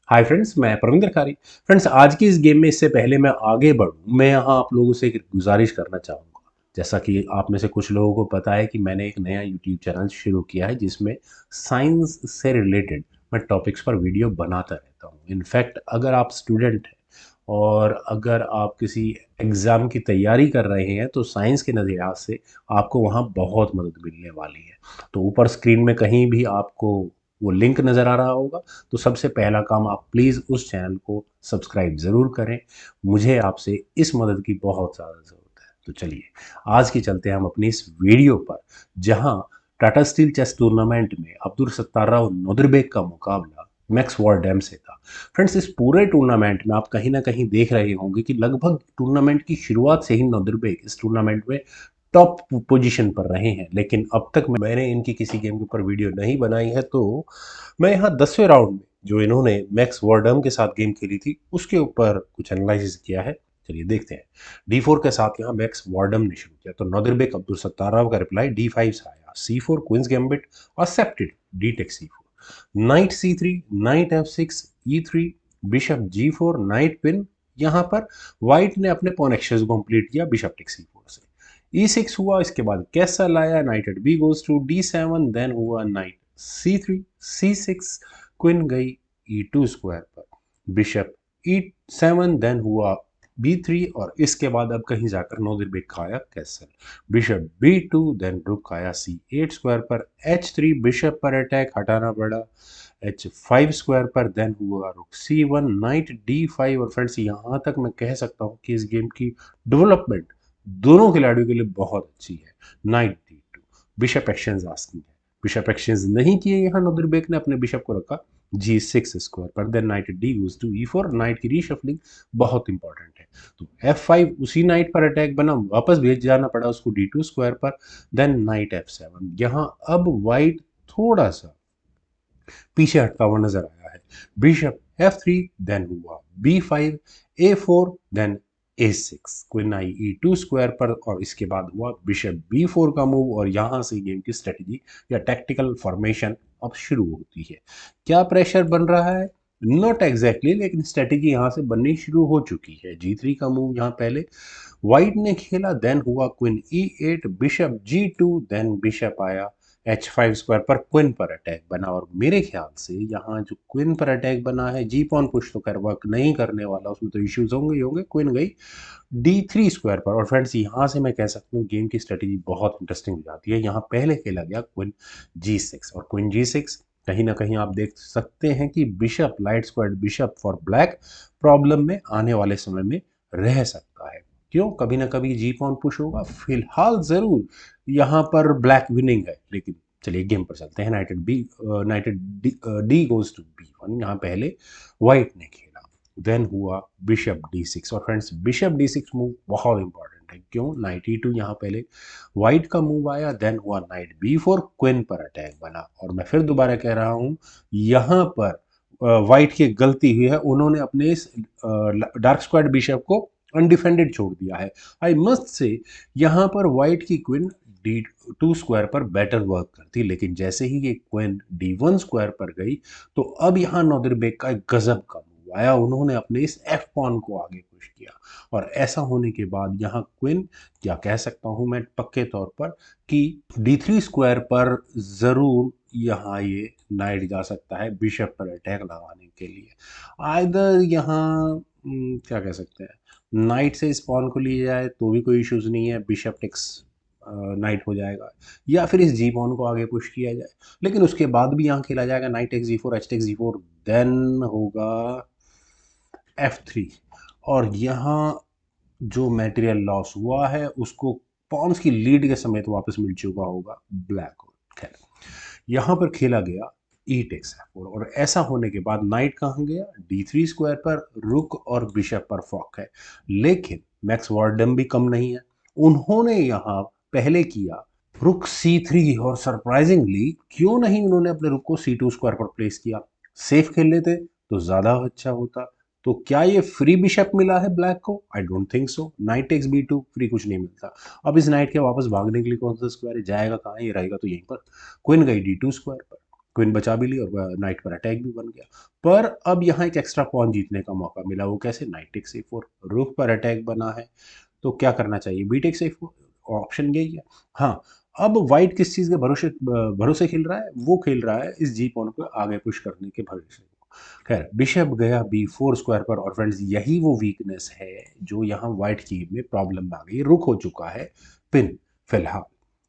Hi friends, मैं परविंदर खारी। Friends, आज की इस गेम में इससे पहले मैं आगे बढ़ूं, मैं यहाँ आप लोगों से एक गुजारिश करना चाहूँगा। जैसा कि आप में से कुछ लोगों को पता है कि मैंने एक नया यूट्यूब चैनल शुरू किया है जिसमें साइंस से रिलेटेड मैं टॉपिक्स पर वीडियो बनाता रहता हूँ। इनफैक्ट अगर आप स्टूडेंट हैं और अगर आप किसी एग्ज़ाम की तैयारी कर रहे हैं तो साइंस के नज़रिया से आपको वहाँ बहुत मदद मिलने वाली है। तो ऊपर स्क्रीन में कहीं भी आपको वो लिंक नज़र आ रहा होगा, तो सबसे पहला काम आप प्लीज़ उस चैनल को सब्सक्राइब ज़रूर करें। मुझे आपसे इस मदद की बहुत ज़्यादा ज़रूरत है। तो चलिए आज की चलते हैं हम अपनी इस वीडियो पर, जहां टाटा स्टील चेस टूर्नामेंट में अब्दुल सत्तार नोदरबेग का मुकाबला मैक्स वॉरडैम से था। फ्रेंड्स, इस पूरे टूर्नामेंट में आप कहीं ना कहीं देख रहे होंगे कि लगभग टूर्नामेंट की शुरुआत से ही नोदरबेग इस टूर्नामेंट में टॉप पोजीशन पर रहे हैं। लेकिन अब तक मैंने इनकी किसी गेम के ऊपर वीडियो नहीं बनाई है, तो मैं यहाँ 10वें राउंड में जो इन्होंने मैक्स वर्डम के साथ गेम खेली थी उसके ऊपर कुछ एनालिसिस किया है। चलिए देखते हैं। D4 के साथ यहाँ मैक्स वार्डम ने शुरू किया तो नोदिरबेक अब्दुल सत्तार का रिप्लाई D5 से आया। C4 queen's gambit accepted, D take C4, knight C3, knight F6, E3, bishop G4, knight pin. यहाँ पर व्हाइट ने अपने पॉन एक्शंस को कंप्लीट किया बिशप टेक C4 से। E6 हुआ, इसके बाद कैसल आया, knight at B goes to D7, then हुआ नाइट C3, C6, क्वीन गई E2 स्क्वायर पर, बिशप E7, देन हुआ B3 और इसके बाद अब कहीं जाकर नोदिरबेग खाया कैसल, बिशप B2, देन रुक आया C8 स्क्वायर पर, H3, बिशप पर अटैक हटाना पड़ा H5 स्क्वायर पर, देन हुआ रुक C1, नाइट D5। और फ्रेंड्स, यहाँ तक मैं कह सकता हूँ कि इस गेम की डेवलपमेंट दोनों खिलाड़ियों के लिए बहुत अच्छी है। Night D2, bishop exchange asking है, बिशप एक्सचेंज नहीं किए, यहाँ नोदिरबेग ने अपने बिशप को रखा G6 स्क्वायर पर, then knight D goes to E4, knight की रीशफलिंग बहुत इंपॉर्टेंट है। तो F5, उसी नाइट पर अटैक बना, वापस भेज जाना पड़ा उसको D2 स्क्वायर पर, देन नाइट F7। यहाँ अब व्हाइट थोड़ा सा पीछे हटता हुआ नजर आया है। बिशप F3, देन हुआ B5, A4, then A6, queen आई E2 स्क्वायर पर और इसके बाद हुआ बिशप B4 का मूव। और यहां से गेम की स्ट्रेटजी या टैक्टिकल फॉर्मेशन अब शुरू होती है। क्या प्रेशर बन रहा है? नॉट एग्जैक्टली, लेकिन स्ट्रेटजी यहां से बननी शुरू हो चुकी है। G3 का मूव यहाँ पहले व्हाइट ने खेला, देन हुआ queen E8, bishop G2, then bishop आया H5 स्क्वायर पर, क्वीन पर अटैक बना। और मेरे ख्याल से यहाँ जो क्वीन पर अटैक बना है, जी पॉन पुश तो कर वर्क नहीं करने वाला, उसमें तो इश्यूज होंगे ही होंगे। क्वीन गई D3 स्क्वायर पर और फ्रेंड्स, यहाँ से मैं कह सकता हूँ गेम की स्ट्रेटेजी बहुत इंटरेस्टिंग हो जाती है। यहाँ पहले खेला गया क्वीन G6 और क्वीन G6 कहीं ना कहीं आप देख सकते हैं कि bishop light square bishop for black problem में आने वाले समय में रह सकता है। क्यों? कभी ना कभी जी पॉन पुश होगा। फिलहाल जरूर यहाँ पर ब्लैक विनिंग है, लेकिन चलिए गेम पर चलते हैं। नाइटेड डी गोज टू B1, यहाँ पहले व्हाइट ने खेला, देन हुआ बिशप D6 और फ्रेंड्स बिशप D6 मूव बहुत इंपॉर्टेंट है। क्यों? नाइट E2, यहाँ पहले व्हाइट का मूव आया, देन हुआ नाइट B4, क्वीन पर अटैक बना। और मैं फिर दोबारा कह रहा हूँ, यहाँ पर व्हाइट की गलती हुई है, उन्होंने अपने इस डार्क स्क्वाड बिशप को अनडिफेंडेड छोड़ दिया है। आई मस्ट से यहाँ पर व्हाइट की क्वीन D2 स्क्वायर पर बेटर वर्क करती, लेकिन जैसे ही ये क्वीन D1 स्क्वायर पर गई तो अब यहाँ नोदिरबेग का एक गजब का मूव आया। उन्होंने अपने इस F पॉन को आगे पुश किया और ऐसा होने के बाद यहाँ क्वीन, क्या कह सकता हूँ मैं पक्के तौर पर कि D3 स्क्वायर पर जरूर यहाँ ये नाइट जा सकता है बिशप पर अटैक लगाने के लिए। आइदर यहाँ क्या कह सकते हैं, नाइट से इस पॉन को लिया जाए तो भी कोई इश्यूज नहीं है, बिशप टेक्स नाइट हो जाएगा, या फिर इस जी पॉन को आगे पुश किया जाए। लेकिन उसके बाद भी यहाँ खेला जाएगा knight x G4, H takes G4, then होगा F3। और यहाँ जो मटेरियल लॉस हुआ है उसको पॉन्स की लीड के समेत वापस मिल चुका होगा ब्लैक को। खैर, यहाँ पर खेला गया ई टेक्स F4 और ऐसा होने के बाद नाइट कहाँ गया? D3 स्क्वायर पर रुक और बिशप पर फॉक है। लेकिन मैक्स वार्डम भी कम नहीं है, उन्होंने यहाँ पहले किया रुक C3 और सरप्राइजिंगली क्यों नहीं उन्होंने अपने रुक को C2 स्क्वायर पर प्लेस किया। सेफ खेल लेते तो ज्यादा अच्छा होता। तो क्या ये फ्री बिशप मिला है ब्लैक को? I don't think so. Knight takes B2 free कुछ नहीं मिलता। अब इस नाइट के वापस भागने के लिए कौन सा स्क्वायर है जाएगा? कहाँ? ये रहेगा तो यहीं पर। क्वीन गई D2 स्क्वायर पर, क्वीन बचा भी ली और नाइट पर अटैक भी बन गया। पर अब यहाँ एक एक्स्ट्रा पॉन जीतने का मौका मिला, वो कैसे? नाइट टेक्स ए4, रुक पर अटैक बना है, तो क्या करना चाहिए? बी टेक्स ए4, ऑप्शन यही है। हाँ, अब वाइट किस चीज़ के भरोसे भरोसे खेल रहा है? वो खेल रहा है इस जी पॉन को आगे पुश करने के भरोसे। खैर, बिशप गया बी4 स्क्वायर पर, और फ्रेंड्स यही वो वीकनेस है जो यहाँ वाइट की में प्रॉब्लम आ गई। रुक हो चुका है पिन फिलहाल।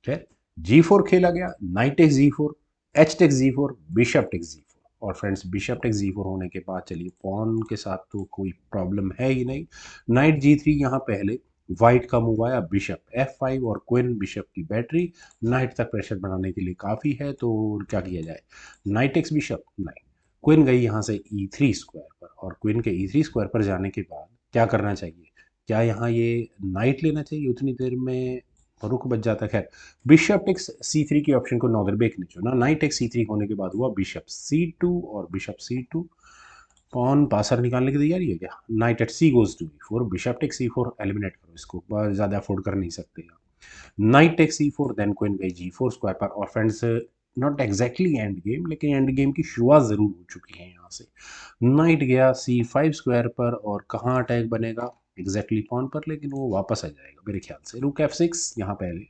खैर, जी4 खेला गया, knight takes जी4, H takes जी4, bishop takes जी4, और फ्रेंड्स बिशप टेक्स जी4 होने के बाद चलिए पॉन के साथ तो कोई प्रॉब्लम है ही नहीं। नाइट जी3, यहाँ पहले वाइट का मूव आया, बिशप F5 और क्वीन बिशप की बैटरी नाइट तक प्रेशर बनाने के लिए काफ़ी है, तो क्या किया जाए? Knight takes bishop, knight, queen गई यहाँ से E3 स्क्वायर पर, और क्वीन के E3 स्क्वायर पर जाने के बाद क्या करना चाहिए? क्या यहाँ ये नाइट लेना चाहिए? उतनी देर में रुक बच जाता। खैर, बिशप टेक्स C3 की ऑप्शन को नॉर्दरबेक ने चुना। नाइट टेक्स C3 होने के बाद हुआ बिशप C2 और बिशप C2। पॉन पासर निकालने की तैयारी है क्या? Knight at C goes to E4, bishop takes C4, eliminate करो इसको, बहुत ज़्यादा अफोर्ड कर नहीं सकते आप। Knight takes C4, then queen गई G4 स्क्वायर पर, और friends not exactly end game, लेकिन एंड गेम की शुरुआत ज़रूर हो चुकी है यहाँ से। नाइट गया C5 स्क्वायर पर, और कहाँ अटैक बनेगा? एग्जैक्टली पॉन पर, लेकिन वो वापस आ जाएगा मेरे ख्याल से। रुक F6, यहाँ पहले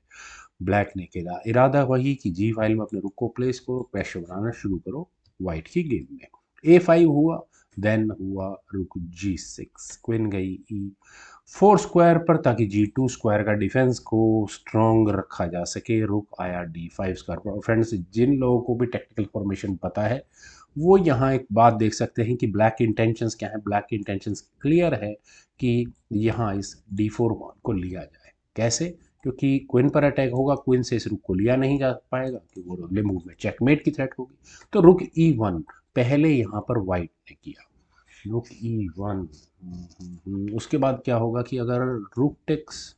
ब्लैक ने खेला, इरादा वही कि जी फाइल में अपने रुक को प्लेस करो, प्रेशर बनाना शुरू करो वाइट की गेम में। A5 हुआ, देन हुआ रुक G6, क्वीन गई E4 स्क्वायर पर, ताकि G2 स्क्वायर का डिफेंस को स्ट्रॉन्ग रखा जा सके। रुक आया D5 स्क्वायर पर, और फ्रेंड्स जिन लोगों को भी टेक्निकल फॉर्मेशन पता है वो यहाँ एक बात देख सकते हैं कि ब्लैक की इंटेंशंस क्या है। ब्लैक की इंटेंशंस क्लियर है कि यहाँ इस D4 को लिया जाए। कैसे? क्योंकि क्वीन पर अटैक होगा, क्वीन से इस रुक को लिया नहीं जा पाएगा, क्योंकि वो अगले मूव में चेकमेट की थ्रेट होगी। तो रुक E1 पहले यहाँ पर वाइट ने किया, रुक E1। उसके बाद क्या होगा कि अगर रुक टेक्स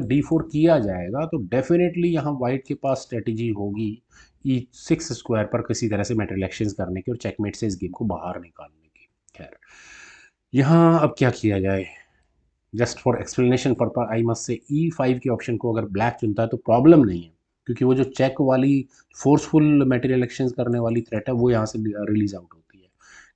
D4 किया जाएगा तो डेफिनेटली यहाँ वाइट के पास स्ट्रेटेजी होगी E6 स्क्वायर पर किसी तरह से मेटल एक्सचेंज करने की और चेकमेट से इस गेम को बाहर निकालने की। खैर, यहाँ अब क्या किया जाए? Just for explanation purpose I must say E5 के ऑप्शन को अगर ब्लैक चुनता है तो प्रॉब्लम नहीं है, क्योंकि वो जो चेक वाली फोर्सफुल मटेरियल एक्सचेंज करने वाली थ्रेट है वो यहाँ से रिलीज आउट होती है।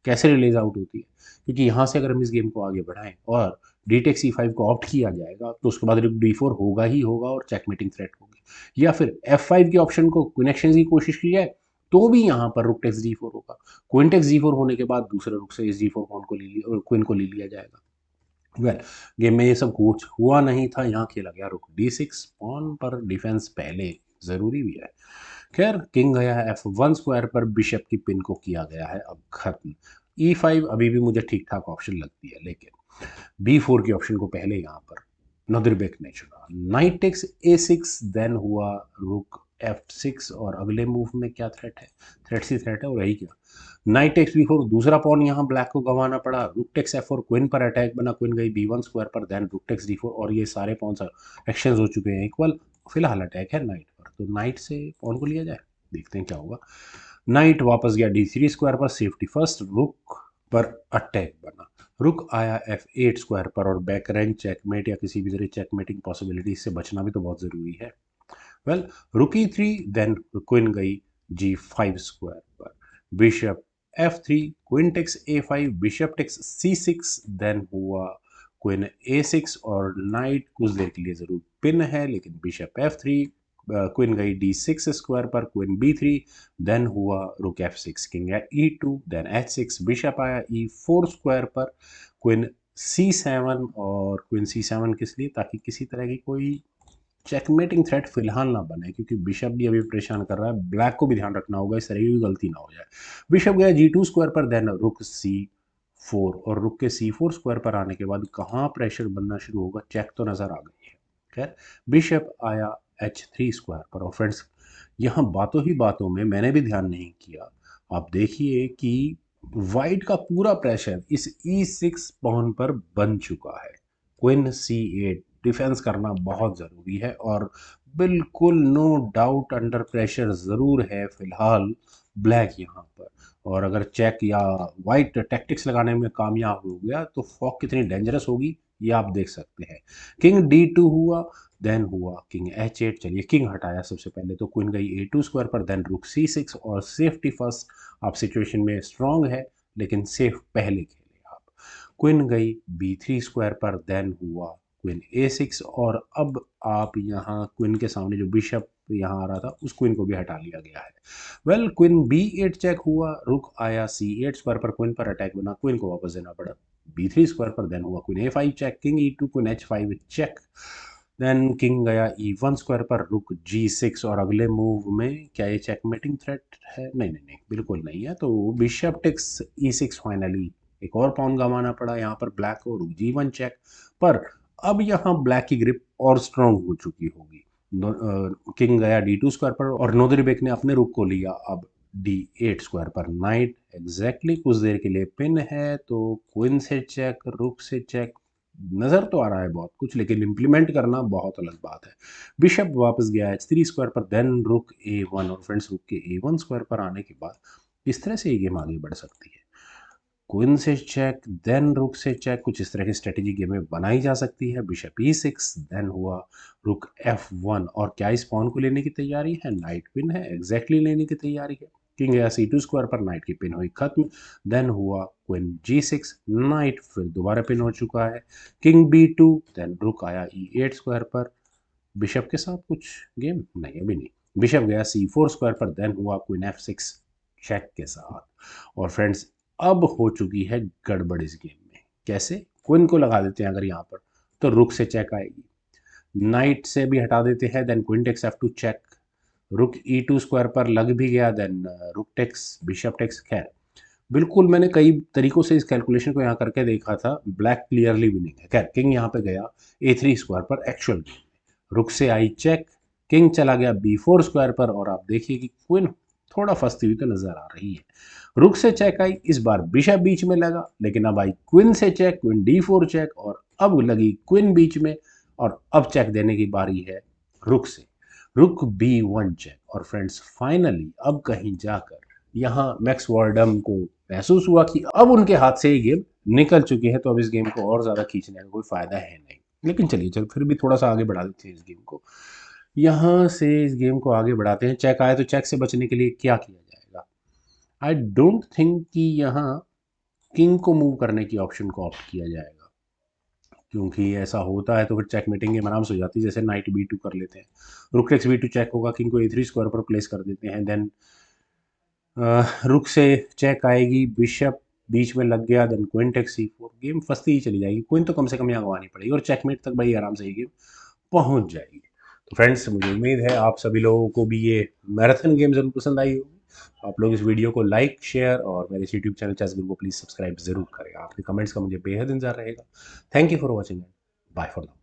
कैसे रिलीज आउट होती है? क्योंकि यहाँ से अगर हम इस गेम को आगे बढ़ाएं और डी टेक C5 को ऑप्ट किया जाएगा तो उसके बाद D4 होगा ही होगा और चेकमेटिंग थ्रेट होगी, या फिर F5 के ऑप्शन को क्वीन एक्सचेंज की कोशिश की जाए तो भी यहाँ पर रुक टेक्स D4 होगा। क्वीन टेक्स D4 होने के बाद दूसरे रुक से इस D4 क्वीन को ले लिया जाएगा। वेल, गेम में ये सब कुछ हुआ नहीं था, यहाँ खेला गया रुक D6, पॉन पर डिफेंस पहले ज़रूरी भी है। खैर, किंग गया है F1 स्क्वायर पर, बिशप की पिन को किया गया है अब खत्म। E5 अभी भी मुझे ठीक ठाक ऑप्शन लगती है, लेकिन B4 की ऑप्शन को पहले यहाँ पर नदिरबेक ने चुना। नाइट टेक्स A6, देन हुआ रुक F6, और अगले मूव में क्या थ्रेट है? थ्रेट है, और यही क्या? नाइट टेक्स B4, दूसरा पॉन यहाँ ब्लैक को गंवाना पड़ा। रुक टेक्स F4, क्वीन पर अटैक बना, क्वीन गई B1 स्क्वायर पर, देन रुक टेक्स D4, और ये सारे पॉन्स एक्सचेंज हो चुके हैं इक्वल। फिलहाल अटैक है नाइट पर, तो नाइट से पॉन को लिया जाए, देखते हैं क्या होगा। नाइट वापस गया D3 स्क्वायर पर, सेफ्टी फर्स्ट, रुक पर अटैक बना। रुक आया F8 स्क्वायर पर, और बैक रैंक चेकमेट या किसी भी जरिए चेकमेटिंग पॉसिबिलिटी से बचना भी तो बहुत ज़रूरी है। वेल, रुक E3, देन क्वीन गई G5 स्क्वायर पर, bishop F3, queen takes A5, bishop takes C6, then हुआ क्वीन A6, और नाइट कुछ देर के लिए ज़रूर पिन है, लेकिन बिशप F3, क्वीन गई D6 स्क्वायर पर, क्वीन B3, देन हुआ रुक F6, किंग है E2, देन H6, बिशप आया E4 स्क्वायर पर, क्वीन C7, और क्वीन C7 किस लिए? ताकि किसी तरह की कोई चेकमेटिंग थ्रेट फिलहाल ना बने, क्योंकि बिशप भी अभी परेशान कर रहा है। ब्लैक को भी ध्यान रखना होगा इस तरह की गलती ना हो जाए। बिशप गया G2 स्क्वायर पर, देन रुक C4, और रुक के C4 स्क्वायर पर आने के बाद कहाँ प्रेशर बनना शुरू होगा? चेक तो नज़र आ गई है। खैर, बिशप आया H3 स्क्वायर पर, और फ्रेंड्स यहाँ बातों ही बातों में मैंने भी ध्यान नहीं किया, आप देखिए कि वाइट का पूरा प्रेशर इस E6 पॉन पर बन चुका है। क्वीन C8, डिफेंस करना बहुत ज़रूरी है, और बिल्कुल नो डाउट अंडर प्रेशर ज़रूर है फिलहाल ब्लैक यहाँ पर। और अगर चेक या वाइट टैक्टिक्स लगाने में कामयाब हो गया तो फॉक कितनी डेंजरस होगी ये आप देख सकते हैं। किंग D2 हुआ, देन हुआ किंग H8। चलिए किंग हटाया सबसे पहले, तो क्वीन गई A2 स्क्वायर पर, देन रुक C6 और सेफ्टी फर्स्ट। आप सिचुएशन में स्ट्रांग है लेकिन सेफ पहले खेले आप। क्वीन गई B3 स्क्वायर पर, देन हुआ क्वीन A6 और अब आप यहाँ क्वीन के सामने जो बिशप यहाँ आ रहा था उस क्वीन को भी हटा लिया गया है। वेल क्वीन B8 चेक हुआ, रुक आया C8 स्क्वायर पर, क्वीन पर अटैक बना, क्वीन को वापस देना पड़ा B3 स्क्वायर पर, देन हुआ queen A5 check, king E2, queen H5 check, then king गया E1 स्क्वायर पर, रुक G6 और अगले मूव में क्या ये चेकमेटिंग थ्रेट है? नहीं नहीं नहीं, बिल्कुल नहीं है। तो बिशप टेक्स E6 फाइनली एक और पाउन गंवाना पड़ा यहाँ पर ब्लैक को, रुक G1 चेक। पर अब यहाँ ब्लैक की ग्रिप और स्ट्रांग हो चुकी होगी। किंग गया D2 स्क्वायर पर और नोदरीबेक ने अपने रुक को लिया अब D8 स्क्वायर पर, नाइट एग्जैक्टली कुछ देर के लिए पिन है। तो क्वीन से चेक, रुक से चेक, नजर तो आ रहा है बहुत कुछ लेकिन इम्प्लीमेंट करना बहुत अलग बात है। बिशप वापस गया H3 स्क्वायर पर, देन रुक A1 और फ्रेंड्स रुक के A1 स्क्वायर पर आने के बाद इस तरह से ये गेम आगे बढ़ सकती है। क्वीन से चेक, देन रुक से चेक, कुछ इस तरह की स्ट्रेटेजी गेम में बनाई जा सकती है। बिशप E6, देन हुआ रुक F1 और क्या इस पॉन को लेने की तैयारी है? नाइट पिन है, एग्जैक्टली लेने की तैयारी है। किंग गया C2 स्क्वायर पर, नाइट की पिन हुई खत्म, देन हुआ क्वीन G6, नाइट फिर दोबारा पिन हो चुका है। किंग B2, देन रुक आया E8 स्क्वायर पर, बिशप के साथ कुछ गेम नहीं, अभी नहीं। बिशप गया C4 स्क्वायर पर, देन हुआ क्वीन F6 चेक के साथ। और फ्रेंड्स अब हो चुकी है गड़बड़ इस गेम में। कैसे? क्वीन को लगा देते हैं अगर यहाँ पर तो रुक से चेक आएगी, नाइट से भी हटा देते हैं, then queen takes F2 check, रुक E2 स्क्वायर पर लग भी गया, then rook takes, bishop takes. खैर बिल्कुल मैंने कई तरीकों से इस कैलकुलेशन को यहाँ करके देखा था, ब्लैक क्लियरली विनिंग है। खैर किंग यहाँ पे गया A3 स्क्वायर पर एक्चुअल गेम में, रुक से आई चेक, किंग चला गया B4 स्क्वायर पर और आप देखिए कि क्वीन थोड़ा फंसती हुई तो नजर आ रही है। रुक से चेक आई, इस बार बिशप बीच में लगा लेकिन अब आई क्वीन से चेक, क्वीन D4 चेक और अब लगी क्वीन बीच में और अब चेक देने की बारी है रुक से, रुक B1 चेक। और फ्रेंड्स फाइनली अब कहीं जाकर यहाँ मैक्स वॉर्डम को महसूस हुआ कि अब उनके हाथ से ये गेम निकल चुकी है, तो अब इस गेम को और ज़्यादा खींचने का कोई फ़ायदा है नहीं। लेकिन चलिए चल फिर भी थोड़ा सा आगे बढ़ा देते हैं इस गेम को। यहाँ से इस गेम को आगे बढ़ाते हैं। चेक आए तो चेक से बचने के लिए क्या किया जाएगा? आई डोंट थिंक कि यहाँ किंग को मूव करने की ऑप्शन को ऑप्ट किया जाएगा, क्योंकि ऐसा होता है तो फिर चेकमेटिंग गेम आराम से हो जाती है। जैसे नाइट B2 कर लेते हैं, रुक टेक्स B2 चेक होगा, किंग को A3 स्क्वायर पर प्लेस कर देते हैं, देन रुक से चेक आएगी, बिशप बीच में लग गया, then queen takes C4, game फंसती ही चली जाएगी। क्वीन तो कम से कम यहाँ गंवानी पड़ेगी और चेकमेट तक बड़ी आराम से ये गेम पहुंच जाएगी। तो फ्रेंड्स मुझे उम्मीद है आप सभी लोगों को भी ये मैराथन गेम जरूर पसंद आई होगी। आप लोग इस वीडियो को लाइक, शेयर और मेरे यूट्यूब चैनल चेस गुरु को प्लीज़ सब्सक्राइब जरूर करें। आपके कमेंट्स का मुझे बेहद इंतजार रहेगा। Thank you for watching, bye for now.